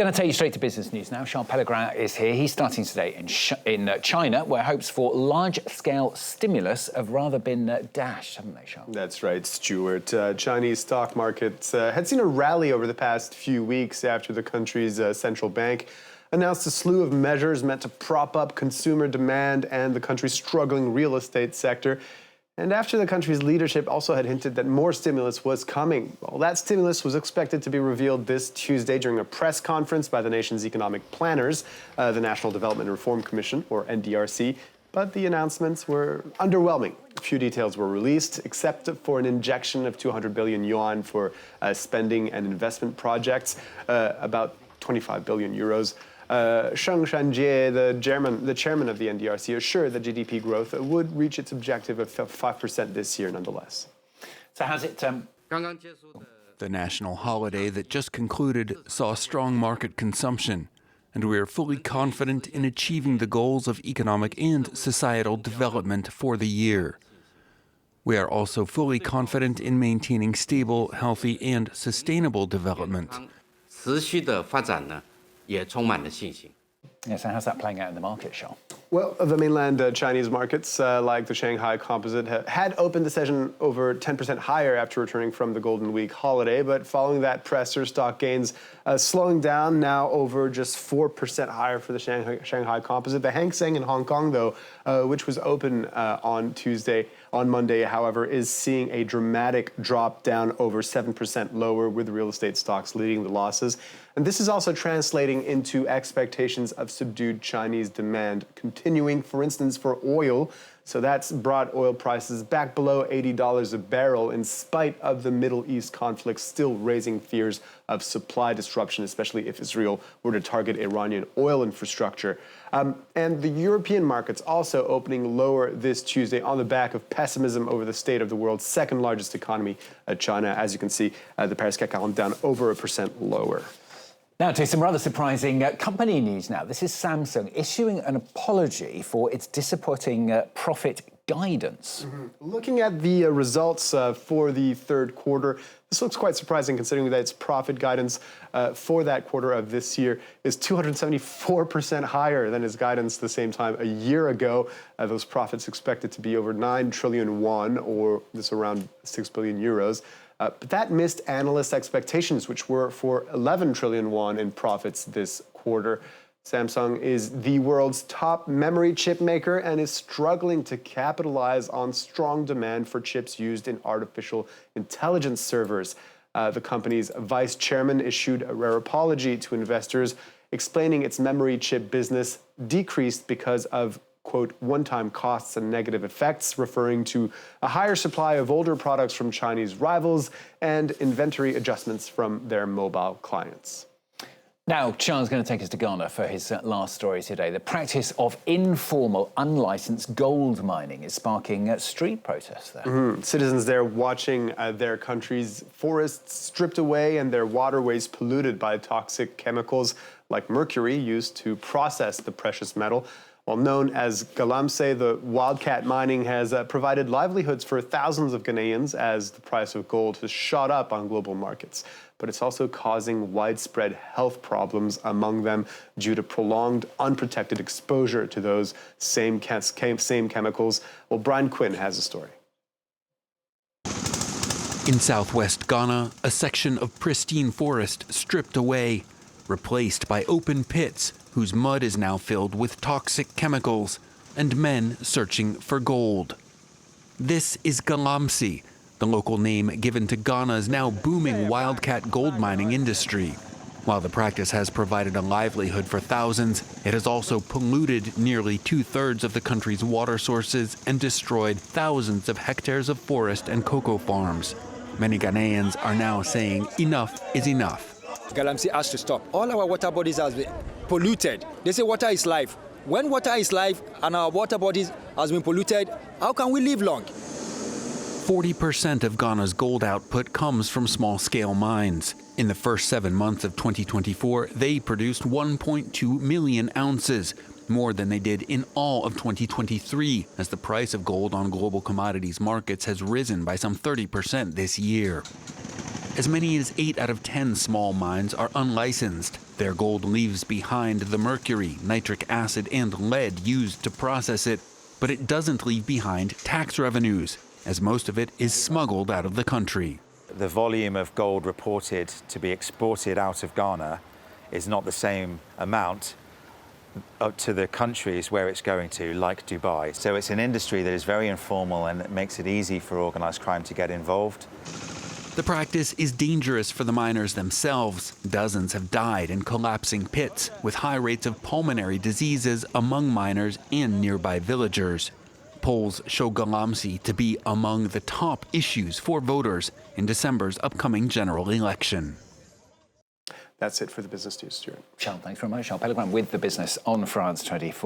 Going to take you straight to business news now. Charles Pellegrin is here. He's starting today in China, where hopes for large-scale stimulus have rather been dashed, haven't they, Charles? That's right, Stuart. Chinese stock markets had seen a rally over the past few weeks after the country's central bank announced a slew of measures meant to prop up consumer demand and the country's struggling real estate sector. And after the country's leadership also had hinted that more stimulus was coming. Well, that stimulus was expected to be revealed this Tuesday during a press conference by the nation's economic planners, the National Development and Reform Commission, or NDRC. But the announcements were underwhelming. A few details were released, except for an injection of 200 billion yuan for spending and investment projects, about 25 billion euros. Sheng Shanjie, the chairman of the NDRC, assured that GDP growth would reach its objective of 5% this year, nonetheless. So how's it... The national holiday that just concluded saw strong market consumption, and we are fully confident in achieving the goals of economic and societal development for the year. We are also fully confident in maintaining stable, healthy, and sustainable development. Yeah, so how's that playing out in the market, Charles? Well, the mainland Chinese markets, like the Shanghai Composite, had opened the session over 10% higher after returning from the Golden Week holiday. But following that presser, stock gains slowing down, now over just 4% higher for the Shanghai Composite. The Hang Seng in Hong Kong, though, which was open on Monday, however, is seeing a dramatic drop down over 7% lower, with real estate stocks leading the losses. And this is also translating into expectations of subdued Chinese demand continuing, for instance, for oil. So that's brought oil prices back below $80 a barrel in spite of the Middle East conflict still raising fears of supply disruption, especially if Israel were to target Iranian oil infrastructure. And the European markets also opening lower this Tuesday on the back of pessimism over the state of the world's second largest economy, China. As you can see, the Paris CAC 40 down over 1% lower. Now to some rather surprising company news now. This is Samsung issuing an apology for its disappointing profit guidance. Looking at the results for the third quarter, this looks quite surprising considering that its profit guidance for that quarter of this year is 274% higher than its guidance the same time a year ago. Those profits expected to be over 9 trillion won, or this around 6 billion euros. But that missed analyst expectations, which were for 11 trillion won in profits this quarter. Samsung is the world's top memory chip maker and is struggling to capitalize on strong demand for chips used in artificial intelligence servers. The company's vice chairman issued a rare apology to investors, explaining its memory chip business decreased because of, quote, one-time costs and negative effects, referring to a higher supply of older products from Chinese rivals and inventory adjustments from their mobile clients. Now, Charles is going to take us to Ghana for his last story today. The practice of informal, unlicensed gold mining is sparking street protests there. Citizens there watching their country's forests stripped away and their waterways polluted by toxic chemicals like mercury used to process the precious metal. While known as Galamsey, the wildcat mining has provided livelihoods for thousands of Ghanaians as the price of gold has shot up on global markets. But it's also causing widespread health problems among them due to prolonged, unprotected exposure to those same chemicals. Well, Brian Quinn has a story. In southwest Ghana, a section of pristine forest stripped away, replaced by open pits whose mud is now filled with toxic chemicals, and men searching for gold. This is Galamsey, the local name given to Ghana's now booming wildcat gold mining industry. While the practice has provided a livelihood for thousands, it has also polluted nearly 2/3 of the country's water sources and destroyed thousands of hectares of forest and cocoa farms. Many Ghanaians are now saying enough is enough. Galamsey has to stop. All our water bodies have been polluted. They say water is life. When water is life and our water bodies has been polluted, how can we live long? 40% of Ghana's gold output comes from small-scale mines. In the first 7 months of 2024, they produced 1.2 million ounces, more than they did in all of 2023, as the price of gold on global commodities markets has risen by some 30% this year. As many as 8 out of 10 small mines are unlicensed. Their gold leaves behind the mercury, nitric acid, and lead used to process it, but it doesn't leave behind tax revenues, as most of it is smuggled out of the country. The volume of gold reported to be exported out of Ghana is not the same amount up to the countries where it's going to, like Dubai. So it's an industry that is very informal and it makes it easy for organised crime to get involved. The practice is dangerous for the miners themselves. Dozens have died in collapsing pits, with high rates of pulmonary diseases among miners and nearby villagers. Polls show Galamsey to be among the top issues for voters in December's upcoming general election. That's it for the business news, Stuart. Charles, thanks very much. Charles Pellegrin with the business on France 24.